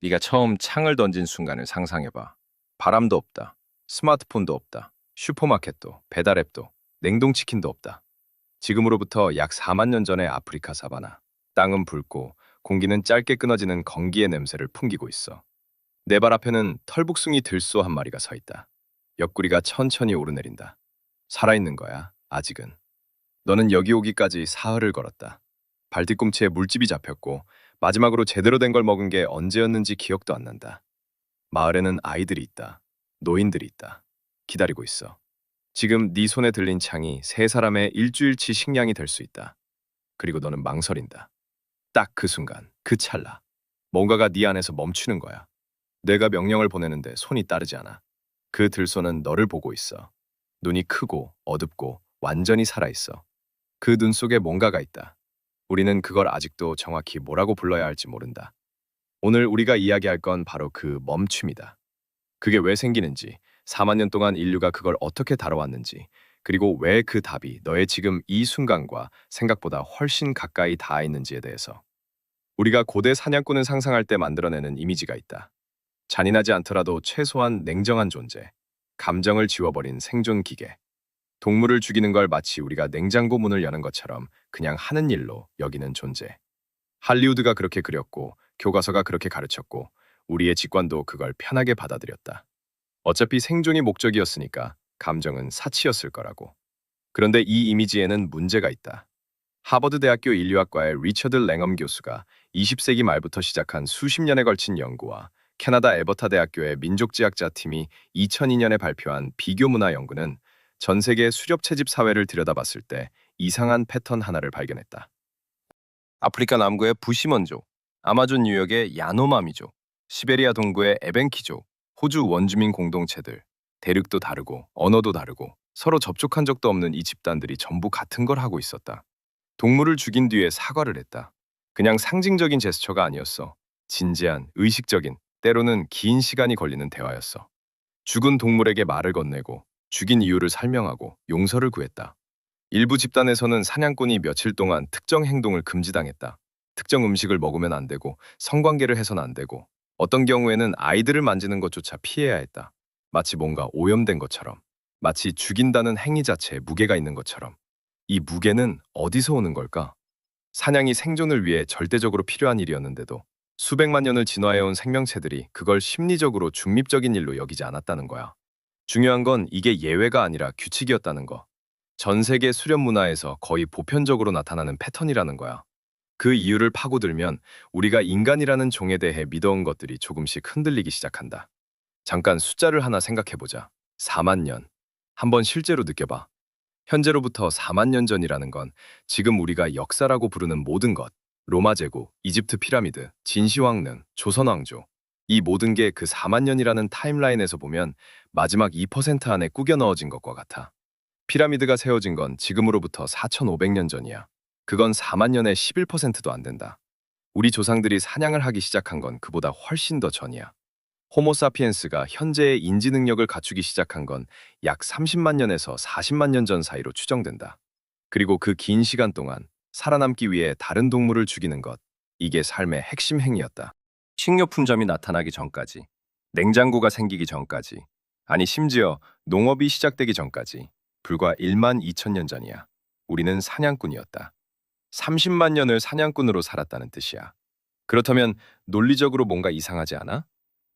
네가 처음 창을 던진 순간을 상상해봐. 바람도 없다. 스마트폰도 없다. 슈퍼마켓도, 배달앱도, 냉동치킨도 없다. 지금으로부터 약 4만 년 전의 아프리카 사바나. 땅은 붉고 공기는 짧게 끊어지는 건기의 냄새를 풍기고 있어. 내 발 앞에는 털북숭이 들소 한 마리가 서 있다. 옆구리가 천천히 오르내린다. 살아있는 거야, 아직은. 너는 여기 오기까지 사흘을 걸었다. 발뒤꿈치에 물집이 잡혔고 마지막으로 제대로 된 걸 먹은 게 언제였는지 기억도 안 난다. 마을에는 아이들이 있다. 노인들이 있다. 기다리고 있어. 지금 네 손에 들린 창이 세 사람의 일주일치 식량이 될 수 있다. 그리고 너는 망설인다. 딱 그 순간, 그 찰나. 뭔가가 네 안에서 멈추는 거야. 내가 명령을 보내는데 손이 따르지 않아. 그 들소는 너를 보고 있어. 눈이 크고 어둡고 완전히 살아있어. 그 눈 속에 뭔가가 있다. 우리는 그걸 아직도 정확히 뭐라고 불러야 할지 모른다. 오늘 우리가 이야기할 건 바로 그 멈춤이다. 그게 왜 생기는지, 4만 년 동안 인류가 그걸 어떻게 다뤄왔는지, 그리고 왜 그 답이 너의 지금 이 순간과 생각보다 훨씬 가까이 닿아 있는지에 대해서. 우리가 고대 사냥꾼을 상상할 때 만들어내는 이미지가 있다. 잔인하지 않더라도 최소한 냉정한 존재, 감정을 지워버린 생존 기계. 동물을 죽이는 걸 마치 우리가 냉장고 문을 여는 것처럼 그냥 하는 일로 여기는 존재. 할리우드가 그렇게 그렸고 교과서가 그렇게 가르쳤고 우리의 직관도 그걸 편하게 받아들였다. 어차피 생존이 목적이었으니까 감정은 사치였을 거라고. 그런데 이 이미지에는 문제가 있다. 하버드 대학교 인류학과의 리처드 랭엄 교수가 20세기 말부터 시작한 수십 년에 걸친 연구와 캐나다 에버타 대학교의 민족지학자 팀이 2002년에 발표한 비교 문화 연구는 전 세계 수렵 채집 사회를 들여다봤을 때 이상한 패턴 하나를 발견했다. 아프리카 남부의 부시먼족, 아마존 유역의 야노마미족, 시베리아 동부의 에벤키족, 호주 원주민 공동체들, 대륙도 다르고 언어도 다르고 서로 접촉한 적도 없는 이 집단들이 전부 같은 걸 하고 있었다. 동물을 죽인 뒤에 사과를 했다. 그냥 상징적인 제스처가 아니었어. 진지한, 의식적인, 때로는 긴 시간이 걸리는 대화였어. 죽은 동물에게 말을 건네고 죽인 이유를 설명하고 용서를 구했다. 일부 집단에서는 사냥꾼이 며칠 동안 특정 행동을 금지당했다. 특정 음식을 먹으면 안 되고 성관계를 해서는 안 되고 어떤 경우에는 아이들을 만지는 것조차 피해야 했다. 마치 뭔가 오염된 것처럼. 마치 죽인다는 행위 자체에 무게가 있는 것처럼. 이 무게는 어디서 오는 걸까? 사냥이 생존을 위해 절대적으로 필요한 일이었는데도 수백만 년을 진화해온 생명체들이 그걸 심리적으로 중립적인 일로 여기지 않았다는 거야. 중요한 건 이게 예외가 아니라 규칙이었다는 거. 전 세계 수렵 문화에서 거의 보편적으로 나타나는 패턴이라는 거야. 그 이유를 파고들면 우리가 인간이라는 종에 대해 믿어온 것들이 조금씩 흔들리기 시작한다. 잠깐 숫자를 하나 생각해보자. 4만 년. 한번 실제로 느껴봐. 현재로부터 4만 년 전이라는 건 지금 우리가 역사라고 부르는 모든 것, 로마 제국, 이집트 피라미드, 진시황릉, 조선 왕조, 이 모든 게 그 4만 년이라는 타임라인에서 보면 마지막 2% 안에 꾸겨 넣어진 것과 같아. 피라미드가 세워진 건 지금으로부터 4,500년 전이야. 그건 4만 년의 11%도 안 된다. 우리 조상들이 사냥을 하기 시작한 건 그보다 훨씬 더 전이야. 호모사피엔스가 현재의 인지 능력을 갖추기 시작한 건 약 30만 년에서 40만 년 전 사이로 추정된다. 그리고 그 긴 시간 동안 살아남기 위해 다른 동물을 죽이는 것, 이게 삶의 핵심 행위였다. 식료품점이 나타나기 전까지, 냉장고가 생기기 전까지, 아니 심지어 농업이 시작되기 전까지 불과 1만 2천 년 전이야. 우리는 사냥꾼이었다. 30만 년을 사냥꾼으로 살았다는 뜻이야. 그렇다면 논리적으로 뭔가 이상하지 않아?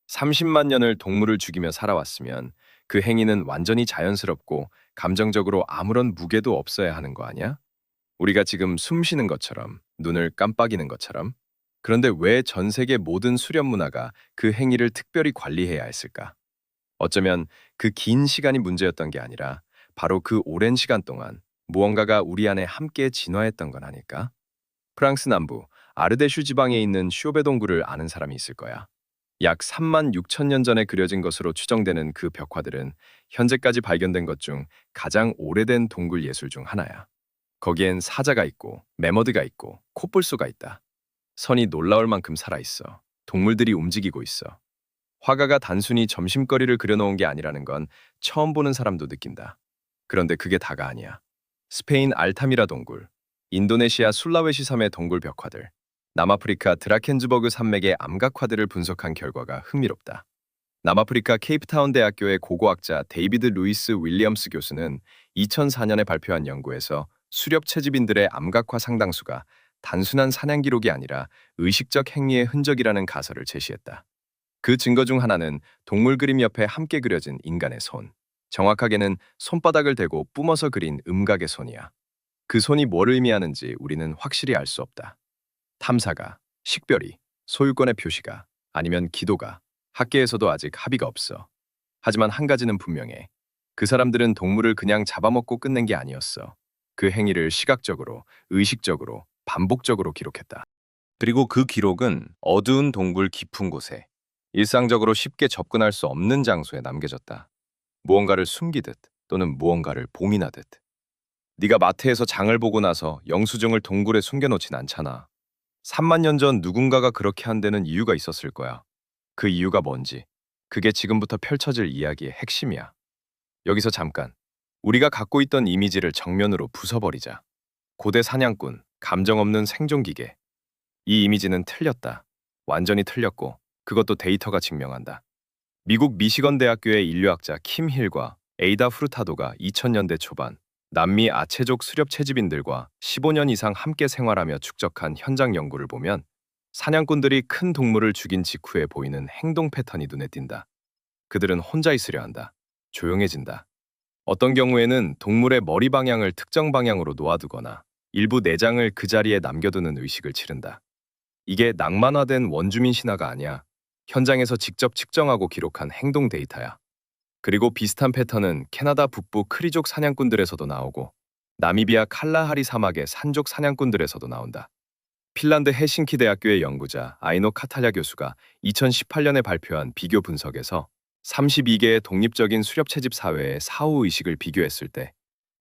30만 년을 동물을 죽이며 살아왔으면 그 행위는 완전히 자연스럽고 감정적으로 아무런 무게도 없어야 하는 거 아니야? 우리가 지금 숨 쉬는 것처럼, 눈을 깜빡이는 것처럼. 그런데 왜 전 세계 모든 수렵 문화가 그 행위를 특별히 관리해야 했을까? 어쩌면 그 긴 시간이 문제였던 게 아니라 바로 그 오랜 시간 동안 무언가가 우리 안에 함께 진화했던 건 아닐까? 프랑스 남부 아르데슈 지방에 있는 쇼베 동굴을 아는 사람이 있을 거야. 약 3만 6천 년 전에 그려진 것으로 추정되는 그 벽화들은 현재까지 발견된 것 중 가장 오래된 동굴 예술 중 하나야. 거기엔 사자가 있고 매머드가 있고 코뿔소가 있다. 선이 놀라울 만큼 살아있어. 동물들이 움직이고 있어. 화가가 단순히 점심거리를 그려놓은 게 아니라는 건 처음 보는 사람도 느낀다. 그런데 그게 다가 아니야. 스페인 알타미라 동굴, 인도네시아 술라웨시 섬의 동굴 벽화들, 남아프리카 드라켄즈버그 산맥의 암각화들을 분석한 결과가 흥미롭다. 남아프리카 케이프타운 대학교의 고고학자 데이비드 루이스 윌리엄스 교수는 2004년에 발표한 연구에서 수렵 채집인들의 암각화 상당수가 단순한 사냥 기록이 아니라 의식적 행위의 흔적이라는 가설을 제시했다. 그 증거 중 하나는 동물 그림 옆에 함께 그려진 인간의 손. 정확하게는 손바닥을 대고 뿜어서 그린 음각의 손이야. 그 손이 뭘 의미하는지 우리는 확실히 알 수 없다. 탐사가, 식별이, 소유권의 표시가, 아니면 기도가, 학계에서도 아직 합의가 없어. 하지만 한 가지는 분명해. 그 사람들은 동물을 그냥 잡아먹고 끝낸 게 아니었어. 그 행위를 시각적으로, 의식적으로, 반복적으로 기록했다. 그리고 그 기록은 어두운 동굴 깊은 곳에, 일상적으로 쉽게 접근할 수 없는 장소에 남겨졌다. 무언가를 숨기듯 또는 무언가를 봉인하듯. 네가 마트에서 장을 보고 나서 영수증을 동굴에 숨겨놓진 않잖아. 3만 년 전 누군가가 그렇게 한 데는 이유가 있었을 거야. 그 이유가 뭔지, 그게 지금부터 펼쳐질 이야기의 핵심이야. 여기서 잠깐, 우리가 갖고 있던 이미지를 정면으로 부숴버리자. 고대 사냥꾼, 감정 없는 생존기계. 이 이미지는 틀렸다. 완전히 틀렸고, 그것도 데이터가 증명한다. 미국 미시건 대학교의 인류학자 킴 힐과 에이다 후르타도가 2000년대 초반 남미 아체족 수렵 채집인들과 15년 이상 함께 생활하며 축적한 현장 연구를 보면 사냥꾼들이 큰 동물을 죽인 직후에 보이는 행동 패턴이 눈에 띈다. 그들은 혼자 있으려 한다. 조용해진다. 어떤 경우에는 동물의 머리 방향을 특정 방향으로 놓아두거나 일부 내장을 그 자리에 남겨두는 의식을 치른다. 이게 낭만화된 원주민 신화가 아니야. 현장에서 직접 측정하고 기록한 행동 데이터야. 그리고 비슷한 패턴은 캐나다 북부 크리족 사냥꾼들에서도 나오고 나미비아 칼라하리 사막의 산족 사냥꾼들에서도 나온다. 핀란드 헬싱키 대학교의 연구자 아이노 카탈야 교수가 2018년에 발표한 비교 분석에서 32개의 독립적인 수렵 채집 사회의 사후 의식을 비교했을 때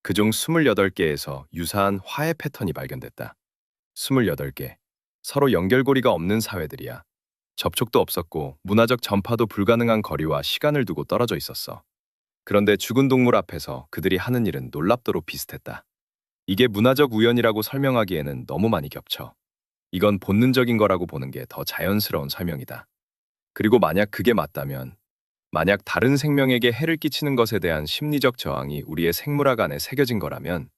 그중 28개에서 유사한 화해 패턴이 발견됐다. 28개. 서로 연결고리가 없는 사회들이야. 접촉도 없었고 문화적 전파도 불가능한 거리와 시간을 두고 떨어져 있었어. 그런데 죽은 동물 앞에서 그들이 하는 일은 놀랍도록 비슷했다. 이게 문화적 우연이라고 설명하기에는 너무 많이 겹쳐. 이건 본능적인 거라고 보는 게 더 자연스러운 설명이다. 그리고 만약 그게 맞다면, 만약 다른 생명에게 해를 끼치는 것에 대한 심리적 저항이 우리의 생물학 안에 새겨진 거라면,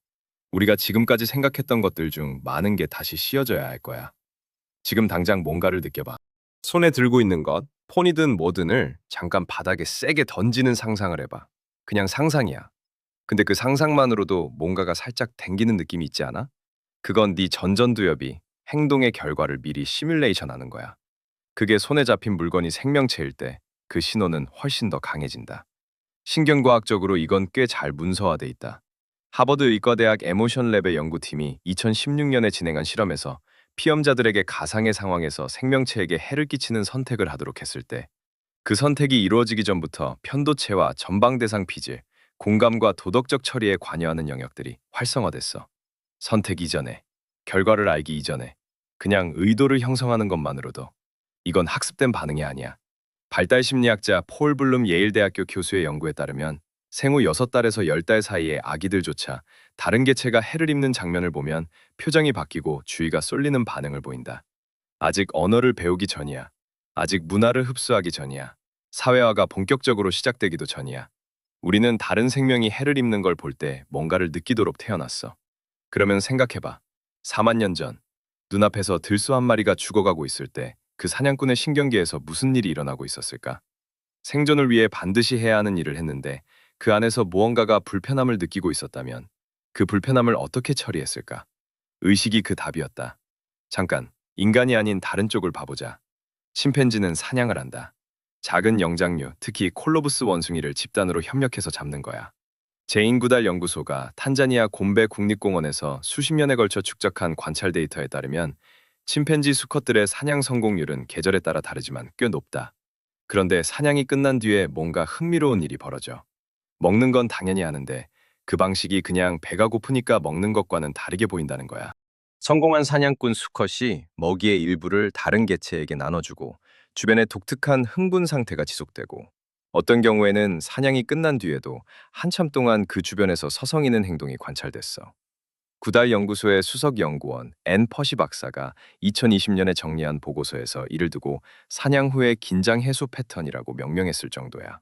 우리가 지금까지 생각했던 것들 중 많은 게 다시 씌워져야 할 거야. 지금 당장 뭔가를 느껴봐. 손에 들고 있는 것, 폰이든 뭐든을 잠깐 바닥에 세게 던지는 상상을 해봐. 그냥 상상이야. 근데 그 상상만으로도 뭔가가 살짝 당기는 느낌이 있지 않아? 그건 네 전전두엽이 행동의 결과를 미리 시뮬레이션하는 거야. 그게 손에 잡힌 물건이 생명체일 때 그 신호는 훨씬 더 강해진다. 신경과학적으로 이건 꽤 잘 문서화돼 있다. 하버드 의과대학 에모션랩의 연구팀이 2016년에 진행한 실험에서 피험자들에게 가상의 상황에서 생명체에게 해를 끼치는 선택을 하도록 했을 때 그 선택이 이루어지기 전부터 편도체와 전방대상 피질, 공감과 도덕적 처리에 관여하는 영역들이 활성화됐어. 선택 이전에, 결과를 알기 이전에, 그냥 의도를 형성하는 것만으로도 이건 학습된 반응이 아니야. 발달심리학자 폴 블룸 예일대학교 교수의 연구에 따르면 생후 6달에서 10달 사이의 아기들조차 다른 개체가 해를 입는 장면을 보면 표정이 바뀌고 주의가 쏠리는 반응을 보인다. 아직 언어를 배우기 전이야. 아직 문화를 흡수하기 전이야. 사회화가 본격적으로 시작되기도 전이야. 우리는 다른 생명이 해를 입는 걸 볼 때 뭔가를 느끼도록 태어났어. 그러면 생각해봐. 4만 년 전, 눈앞에서 들소 한 마리가 죽어가고 있을 때 그 사냥꾼의 신경계에서 무슨 일이 일어나고 있었을까? 생존을 위해 반드시 해야 하는 일을 했는데 그 안에서 무언가가 불편함을 느끼고 있었다면 그 불편함을 어떻게 처리했을까? 의식이 그 답이었다. 잠깐, 인간이 아닌 다른 쪽을 봐보자. 침팬지는 사냥을 한다. 작은 영장류, 특히 콜로부스 원숭이를 집단으로 협력해서 잡는 거야. 제인구달 연구소가 탄자니아 곰베 국립공원에서 수십 년에 걸쳐 축적한 관찰 데이터에 따르면 침팬지 수컷들의 사냥 성공률은 계절에 따라 다르지만 꽤 높다. 그런데 사냥이 끝난 뒤에 뭔가 흥미로운 일이 벌어져. 먹는 건 당연히 하는데 그 방식이 그냥 배가 고프니까 먹는 것과는 다르게 보인다는 거야. 성공한 사냥꾼 수컷이 먹이의 일부를 다른 개체에게 나눠주고 주변에 독특한 흥분 상태가 지속되고 어떤 경우에는 사냥이 끝난 뒤에도 한참 동안 그 주변에서 서성이는 행동이 관찰됐어. 구달 연구소의 수석 연구원 앤 퍼시 박사가 2020년에 정리한 보고서에서 이를 두고 사냥 후의 긴장 해소 패턴이라고 명명했을 정도야.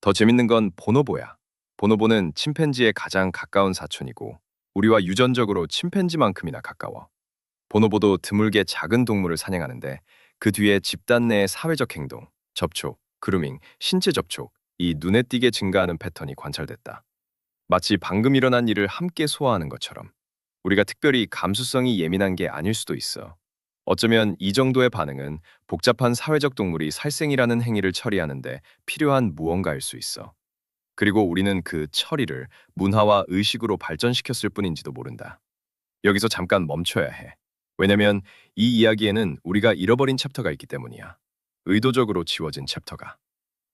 더 재밌는 건 보노보야. 보노보는 침팬지의 가장 가까운 사촌이고 우리와 유전적으로 침팬지만큼이나 가까워. 보노보도 드물게 작은 동물을 사냥하는데 그 뒤에 집단 내의 사회적 행동, 접촉, 그루밍, 신체 접촉, 이 눈에 띄게 증가하는 패턴이 관찰됐다. 마치 방금 일어난 일을 함께 소화하는 것처럼. 우리가 특별히 감수성이 예민한 게 아닐 수도 있어. 어쩌면 이 정도의 반응은 복잡한 사회적 동물이 살생이라는 행위를 처리하는데 필요한 무언가일 수 있어. 그리고 우리는 그 처리를 문화와 의식으로 발전시켰을 뿐인지도 모른다. 여기서 잠깐 멈춰야 해. 왜냐면 이 이야기에는 우리가 잃어버린 챕터가 있기 때문이야. 의도적으로 지워진 챕터가.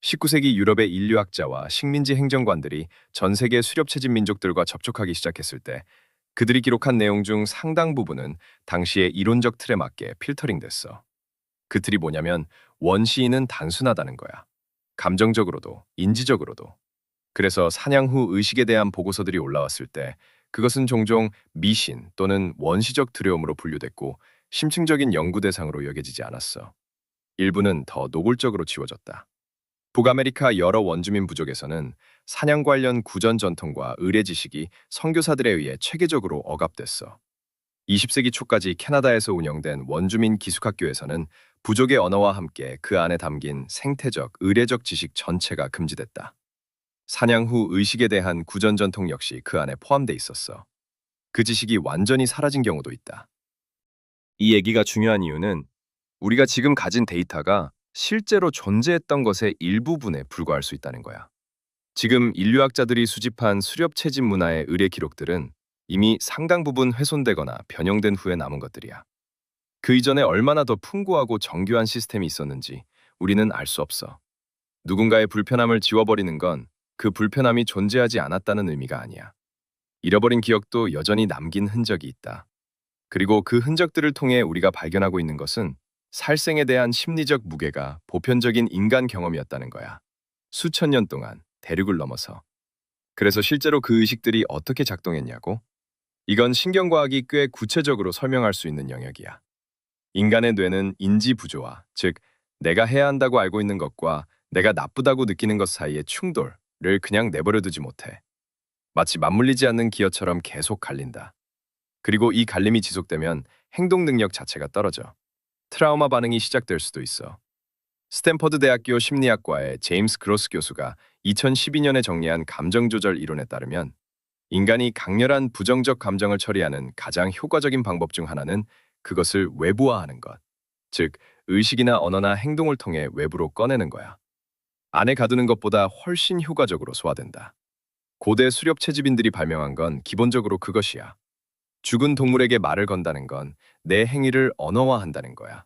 19세기 유럽의 인류학자와 식민지 행정관들이 전 세계 수렵채집 민족들과 접촉하기 시작했을 때 그들이 기록한 내용 중 상당 부분은 당시의 이론적 틀에 맞게 필터링됐어. 그 틀이 뭐냐면 원시인은 단순하다는 거야. 감정적으로도 인지적으로도. 그래서 사냥 후 의식에 대한 보고서들이 올라왔을 때 그것은 종종 미신 또는 원시적 두려움으로 분류됐고 심층적인 연구 대상으로 여겨지지 않았어. 일부는 더 노골적으로 지워졌다. 북아메리카 여러 원주민 부족에서는 사냥 관련 구전 전통과 의례 지식이 선교사들에 의해 체계적으로 억압됐어. 20세기 초까지 캐나다에서 운영된 원주민 기숙학교에서는 부족의 언어와 함께 그 안에 담긴 생태적, 의례적 지식 전체가 금지됐다. 사냥 후 의식에 대한 구전 전통 역시 그 안에 포함돼 있었어. 그 지식이 완전히 사라진 경우도 있다. 이 얘기가 중요한 이유는 우리가 지금 가진 데이터가 실제로 존재했던 것의 일부분에 불과할 수 있다는 거야. 지금 인류학자들이 수집한 수렵채집 문화의 의뢰 기록들은 이미 상당 부분 훼손되거나 변형된 후에 남은 것들이야. 그 이전에 얼마나 더 풍부하고 정교한 시스템이 있었는지 우리는 알 수 없어. 누군가의 불편함을 지워버리는 건 그 불편함이 존재하지 않았다는 의미가 아니야. 잃어버린 기억도 여전히 남긴 흔적이 있다. 그리고 그 흔적들을 통해 우리가 발견하고 있는 것은 살생에 대한 심리적 무게가 보편적인 인간 경험이었다는 거야. 수천 년 동안 대륙을 넘어서. 그래서 실제로 그 의식들이 어떻게 작동했냐고? 이건 신경과학이 꽤 구체적으로 설명할 수 있는 영역이야. 인간의 뇌는 인지 부조화, 즉 내가 해야 한다고 알고 있는 것과 내가 나쁘다고 느끼는 것 사이의 충돌을 그냥 내버려 두지 못해. 마치 맞물리지 않는 기어처럼 계속 갈린다. 그리고 이 갈림이 지속되면 행동 능력 자체가 떨어져. 트라우마 반응이 시작될 수도 있어. 스탠퍼드 대학교 심리학과의 제임스 그로스 교수가 2012년에 정리한 감정조절 이론에 따르면 인간이 강렬한 부정적 감정을 처리하는 가장 효과적인 방법 중 하나는 그것을 외부화하는 것. 즉, 의식이나 언어나 행동을 통해 외부로 꺼내는 거야. 안에 가두는 것보다 훨씬 효과적으로 소화된다. 고대 수렵 채집인들이 발명한 건 기본적으로 그것이야. 죽은 동물에게 말을 건다는 건 내 행위를 언어화한다는 거야.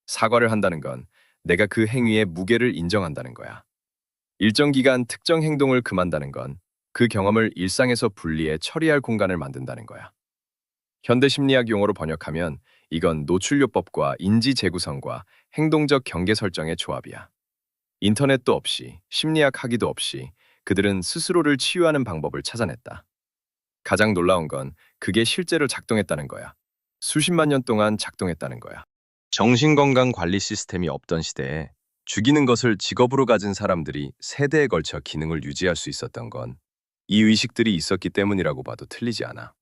사과를 한다는 건 내가 그 행위의 무게를 인정한다는 거야. 일정 기간 특정 행동을 금한다는 건 그 경험을 일상에서 분리해 처리할 공간을 만든다는 거야. 현대 심리학 용어로 번역하면 이건 노출요법과 인지 재구성과 행동적 경계 설정의 조합이야. 인터넷도 없이 심리학 학위도 없이 그들은 스스로를 치유하는 방법을 찾아냈다. 가장 놀라운 건 그게 실제로 작동했다는 거야. 수십만 년 동안 작동했다는 거야. 정신건강 관리 시스템이 없던 시대에 죽이는 것을 직업으로 가진 사람들이 세대에 걸쳐 기능을 유지할 수 있었던 건 이 의식들이 있었기 때문이라고 봐도 틀리지 않아.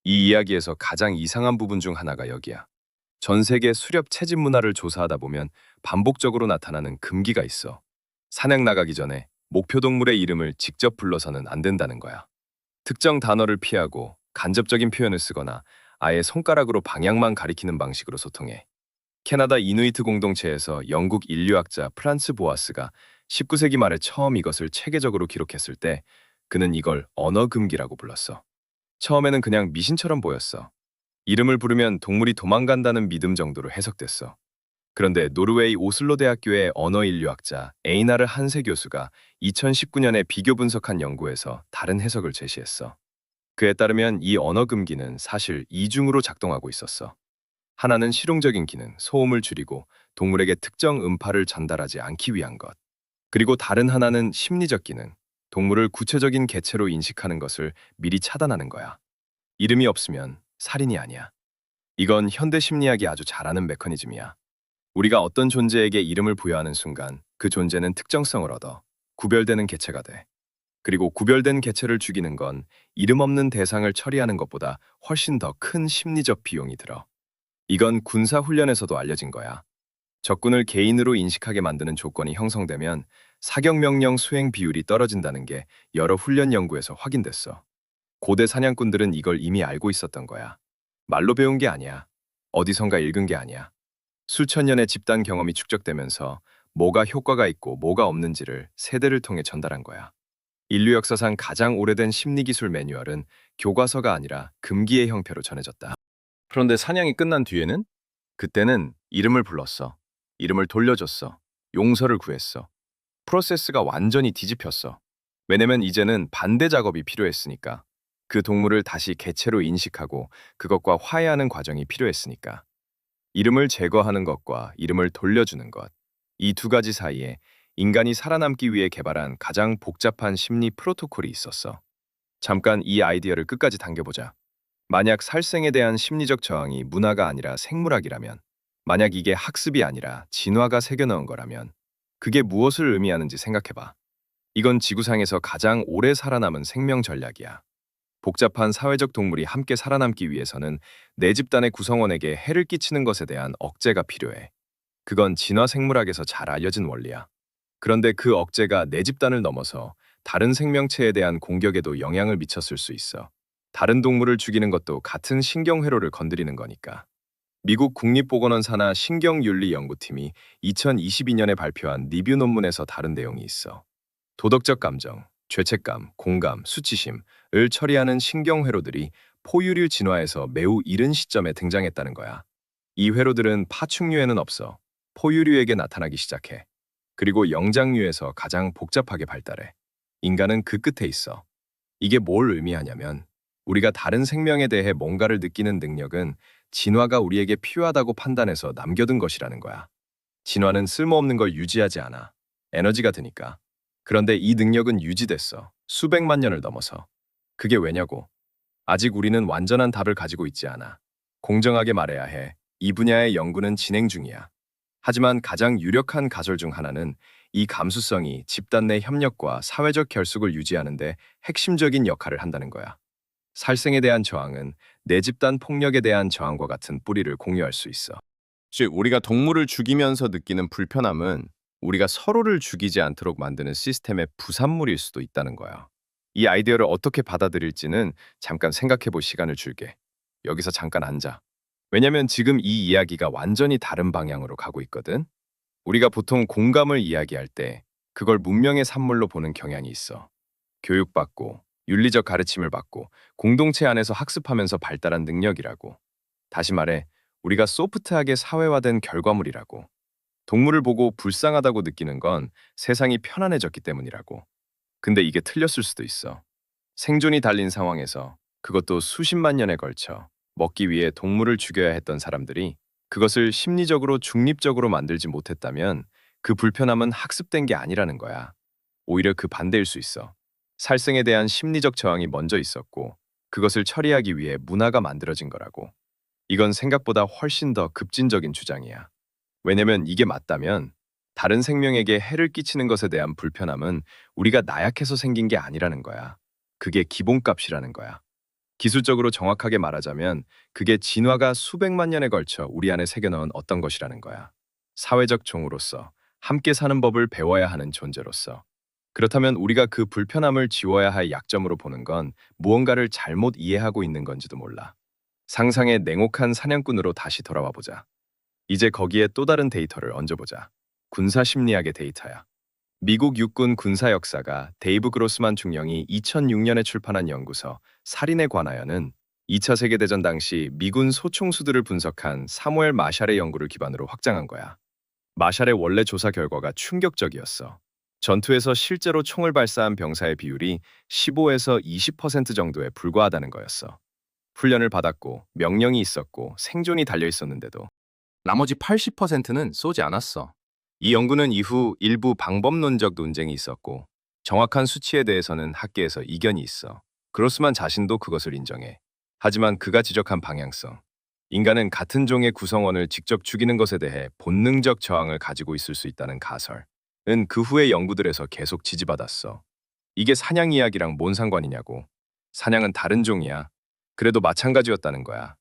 이 이야기에서 가장 이상한 부분 중 하나가 여기야. 전 세계 수렵 채집 문화를 조사하다 보면 반복적으로 나타나는 금기가 있어. 사냥 나가기 전에 목표 동물의 이름을 직접 불러서는 안 된다는 거야. 특정 단어를 피하고 간접적인 표현을 쓰거나 아예 손가락으로 방향만 가리키는 방식으로 소통해. 캐나다 이누이트 공동체에서 영국 인류학자 프란츠 보아스가 19세기 말에 처음 이것을 체계적으로 기록했을 때 그는 이걸 언어 금기라고 불렀어. 처음에는 그냥 미신처럼 보였어. 이름을 부르면 동물이 도망간다는 믿음 정도로 해석됐어. 그런데 노르웨이 오슬로 대학교의 언어 인류학자 에이나르 한세 교수가 2019년에 비교 분석한 연구에서 다른 해석을 제시했어. 그에 따르면 이 언어 금기는 사실 이중으로 작동하고 있었어. 하나는 실용적인 기능, 소음을 줄이고 동물에게 특정 음파를 전달하지 않기 위한 것. 그리고 다른 하나는 심리적 기능, 동물을 구체적인 개체로 인식하는 것을 미리 차단하는 거야. 이름이 없으면 살인이 아니야. 이건 현대 심리학이 아주 잘 아는 메커니즘이야. 우리가 어떤 존재에게 이름을 부여하는 순간 그 존재는 특정성을 얻어 구별되는 개체가 돼. 그리고 구별된 개체를 죽이는 건 이름 없는 대상을 처리하는 것보다 훨씬 더 큰 심리적 비용이 들어. 이건 군사 훈련에서도 알려진 거야. 적군을 개인으로 인식하게 만드는 조건이 형성되면 사격 명령 수행 비율이 떨어진다는 게 여러 훈련 연구에서 확인됐어. 고대 사냥꾼들은 이걸 이미 알고 있었던 거야. 말로 배운 게 아니야. 어디선가 읽은 게 아니야. 수천 년의 집단 경험이 축적되면서 뭐가 효과가 있고 뭐가 없는지를 세대를 통해 전달한 거야. 인류 역사상 가장 오래된 심리기술 매뉴얼은 교과서가 아니라 금기의 형태로 전해졌다. 그런데 사냥이 끝난 뒤에는? 그때는 이름을 불렀어. 이름을 돌려줬어. 용서를 구했어. 프로세스가 완전히 뒤집혔어. 왜냐면 이제는 반대 작업이 필요했으니까. 그 동물을 다시 개체로 인식하고 그것과 화해하는 과정이 필요했으니까. 이름을 제거하는 것과 이름을 돌려주는 것. 이 두 가지 사이에 인간이 살아남기 위해 개발한 가장 복잡한 심리 프로토콜이 있었어. 잠깐 이 아이디어를 끝까지 당겨보자. 만약 살생에 대한 심리적 저항이 문화가 아니라 생물학이라면, 만약 이게 학습이 아니라 진화가 새겨넣은 거라면, 그게 무엇을 의미하는지 생각해봐. 이건 지구상에서 가장 오래 살아남은 생명 전략이야. 복잡한 사회적 동물이 함께 살아남기 위해서는 내 집단의 구성원에게 해를 끼치는 것에 대한 억제가 필요해. 그건 진화 생물학에서 잘 알려진 원리야. 그런데 그 억제가 내 집단을 넘어서 다른 생명체에 대한 공격에도 영향을 미쳤을 수 있어. 다른 동물을 죽이는 것도 같은 신경회로를 건드리는 거니까. 미국 국립보건원 산하 신경윤리연구팀이 2022년에 발표한 리뷰 논문에서 다룬 내용이 있어. 도덕적 감정, 죄책감, 공감, 수치심을 처리하는 신경회로들이 포유류 진화에서 매우 이른 시점에 등장했다는 거야. 이 회로들은 파충류에는 없어. 포유류에게 나타나기 시작해. 그리고 영장류에서 가장 복잡하게 발달해. 인간은 그 끝에 있어. 이게 뭘 의미하냐면 우리가 다른 생명에 대해 뭔가를 느끼는 능력은 진화가 우리에게 필요하다고 판단해서 남겨둔 것이라는 거야. 진화는 쓸모없는 걸 유지하지 않아. 에너지가 드니까. 그런데 이 능력은 유지됐어. 수백만 년을 넘어서. 그게 왜냐고? 아직 우리는 완전한 답을 가지고 있지 않아. 공정하게 말해야 해. 이 분야의 연구는 진행 중이야. 하지만 가장 유력한 가설 중 하나는 이 감수성이 집단 내 협력과 사회적 결속을 유지하는 데 핵심적인 역할을 한다는 거야. 살생에 대한 저항은 내 집단 폭력에 대한 저항과 같은 뿌리를 공유할 수 있어. 즉, 우리가 동물을 죽이면서 느끼는 불편함은 우리가 서로를 죽이지 않도록 만드는 시스템의 부산물일 수도 있다는 거야. 이 아이디어를 어떻게 받아들일지는 잠깐 생각해 볼 시간을 줄게. 여기서 잠깐 앉아. 왜냐면 지금 이 이야기가 완전히 다른 방향으로 가고 있거든. 우리가 보통 공감을 이야기할 때 그걸 문명의 산물로 보는 경향이 있어. 교육받고, 윤리적 가르침을 받고, 공동체 안에서 학습하면서 발달한 능력이라고. 다시 말해, 우리가 소프트하게 사회화된 결과물이라고. 동물을 보고 불쌍하다고 느끼는 건 세상이 편안해졌기 때문이라고. 근데 이게 틀렸을 수도 있어. 생존이 달린 상황에서, 그것도 수십만 년에 걸쳐 먹기 위해 동물을 죽여야 했던 사람들이 그것을 심리적으로 중립적으로 만들지 못했다면 그 불편함은 학습된 게 아니라는 거야. 오히려 그 반대일 수 있어. 살생에 대한 심리적 저항이 먼저 있었고 그것을 처리하기 위해 문화가 만들어진 거라고. 이건 생각보다 훨씬 더 급진적인 주장이야. 왜냐면 이게 맞다면 다른 생명에게 해를 끼치는 것에 대한 불편함은 우리가 나약해서 생긴 게 아니라는 거야. 그게 기본값이라는 거야. 기술적으로 정확하게 말하자면 그게 진화가 수백만 년에 걸쳐 우리 안에 새겨넣은 어떤 것이라는 거야. 사회적 종으로서, 함께 사는 법을 배워야 하는 존재로서. 그렇다면 우리가 그 불편함을 지워야 할 약점으로 보는 건 무언가를 잘못 이해하고 있는 건지도 몰라. 상상의 냉혹한 사냥꾼으로 다시 돌아와 보자. 이제 거기에 또 다른 데이터를 얹어보자. 군사심리학의 데이터야. 미국 육군 군사 역사가 데이브 그로스만 중령이 2006년에 출판한 연구서 살인에 관하여는 2차 세계대전 당시 미군 소총수들을 분석한 사무엘 마샬의 연구를 기반으로 확장한 거야. 마샬의 원래 조사 결과가 충격적이었어. 전투에서 실제로 총을 발사한 병사의 비율이 15에서 20% 정도에 불과하다는 거였어. 훈련을 받았고 명령이 있었고 생존이 달려 있었는데도 나머지 80%는 쏘지 않았어. 이 연구는 이후 일부 방법론적 논쟁이 있었고 정확한 수치에 대해서는 학계에서 이견이 있어. 그로스만 자신도 그것을 인정해. 하지만 그가 지적한 방향성, 인간은 같은 종의 구성원을 직접 죽이는 것에 대해 본능적 저항을 가지고 있을 수 있다는 가설은 그 후의 연구들에서 계속 지지받았어. 이게 사냥 이야기랑 뭔 상관이냐고. 사냥은 다른 종이야. 그래도 마찬가지였다는 거야.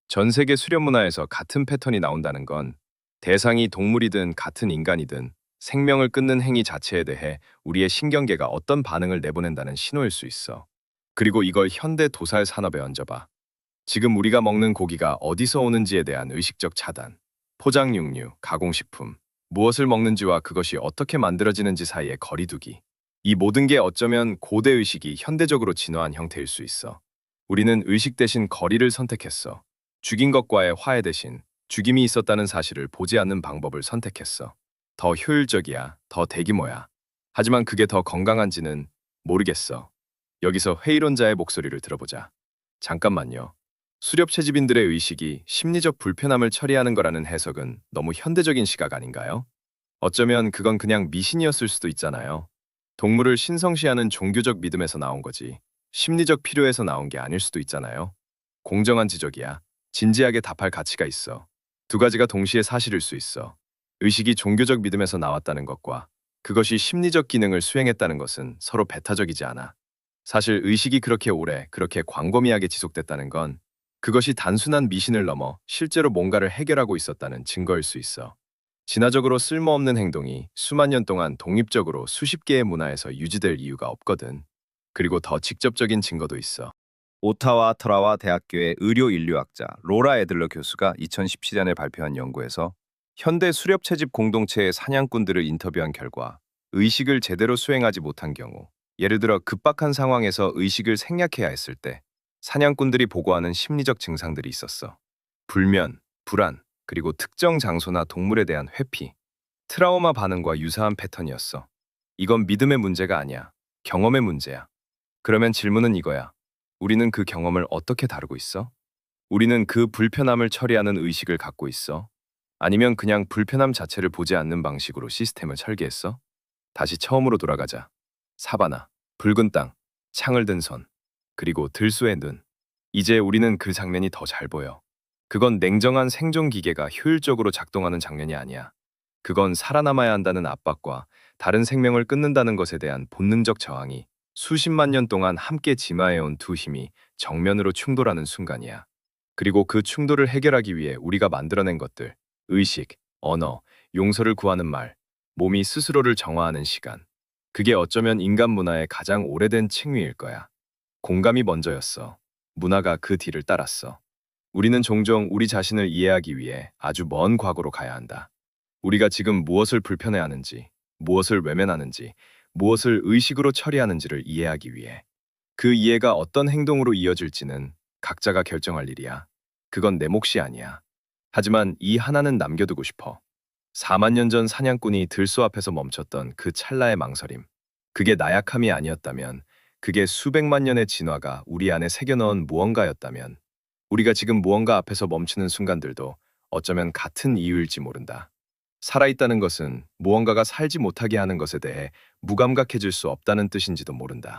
전 세계 수렵 문화에서 같은 패턴이 나온다는 건 대상이 동물이든 같은 인간이든 생명을 끊는 행위 자체에 대해 우리의 신경계가 어떤 반응을 내보낸다는 신호일 수 있어. 그리고 이걸 현대 도살 산업에 얹어봐. 지금 우리가 먹는 고기가 어디서 오는지에 대한 의식적 차단, 포장 육류, 가공식품, 무엇을 먹는지와 그것이 어떻게 만들어지는지 사이의 거리두기. 이 모든 게 어쩌면 고대 의식이 현대적으로 진화한 형태일 수 있어. 우리는 의식 대신 거리를 선택했어. 죽인 것과의 화해 대신 죽임이 있었다는 사실을 보지 않는 방법을 선택했어. 더 효율적이야, 더 대규모야. 하지만 그게 더 건강한지는 모르겠어. 여기서 회의론자의 목소리를 들어보자. 잠깐만요. 수렵 채집인들의 의식이 심리적 불편함을 처리하는 거라는 해석은 너무 현대적인 시각 아닌가요? 어쩌면 그건 그냥 미신이었을 수도 있잖아요. 동물을 신성시하는 종교적 믿음에서 나온 거지. 심리적 필요에서 나온 게 아닐 수도 있잖아요. 공정한 지적이야. 진지하게 답할 가치가 있어. 두 가지가 동시에 사실일 수 있어. 의식이 종교적 믿음에서 나왔다는 것과 그것이 심리적 기능을 수행했다는 것은 서로 배타적이지 않아. 사실 의식이 그렇게 오래, 그렇게 광범위하게 지속됐다는 건 그것이 단순한 미신을 넘어 실제로 뭔가를 해결하고 있었다는 증거일 수 있어. 진화적으로 쓸모없는 행동이 수만 년 동안 독립적으로 수십 개의 문화에서 유지될 이유가 없거든. 그리고 더 직접적인 증거도 있어. 오타와 트라와 대학교의 의료 인류학자 로라 애들러 교수가 2017년에 발표한 연구에서 현대 수렵 채집 공동체의 사냥꾼들을 인터뷰한 결과 의식을 제대로 수행하지 못한 경우, 예를 들어 급박한 상황에서 의식을 생략해야 했을 때 사냥꾼들이 보고하는 심리적 증상들이 있었어. 불면, 불안, 그리고 특정 장소나 동물에 대한 회피, 트라우마 반응과 유사한 패턴이었어. 이건 믿음의 문제가 아니야. 경험의 문제야. 그러면 질문은 이거야. 우리는 그 경험을 어떻게 다루고 있어? 우리는 그 불편함을 처리하는 의식을 갖고 있어? 아니면 그냥 불편함 자체를 보지 않는 방식으로 시스템을 설계했어? 다시 처음으로 돌아가자. 사바나, 붉은 땅, 창을 든 손, 그리고 들소의 눈. 이제 우리는 그 장면이 더 잘 보여. 그건 냉정한 생존 기계가 효율적으로 작동하는 장면이 아니야. 그건 살아남아야 한다는 압박과 다른 생명을 끊는다는 것에 대한 본능적 저항이 수십만 년 동안 함께 진화해온 두 힘이 정면으로 충돌하는 순간이야. 그리고 그 충돌을 해결하기 위해 우리가 만들어낸 것들, 의식, 언어, 용서를 구하는 말, 몸이 스스로를 정화하는 시간. 그게 어쩌면 인간 문화의 가장 오래된 칭위일 거야. 공감이 먼저였어. 문화가 그 뒤를 따랐어. 우리는 종종 우리 자신을 이해하기 위해 아주 먼 과거로 가야 한다. 우리가 지금 무엇을 불편해하는지, 무엇을 외면하는지, 무엇을 의식으로 처리하는지를 이해하기 위해. 그 이해가 어떤 행동으로 이어질지는 각자가 결정할 일이야. 그건 내 몫이 아니야. 하지만 이 하나는 남겨두고 싶어. 4만 년 전 사냥꾼이 들소 앞에서 멈췄던 그 찰나의 망설임. 그게 나약함이 아니었다면, 그게 수백만 년의 진화가 우리 안에 새겨넣은 무언가였다면, 우리가 지금 무언가 앞에서 멈추는 순간들도 어쩌면 같은 이유일지 모른다. 살아있다는 것은 무언가가 살지 못하게 하는 것에 대해 무감각해질 수 없다는 뜻인지도 모른다.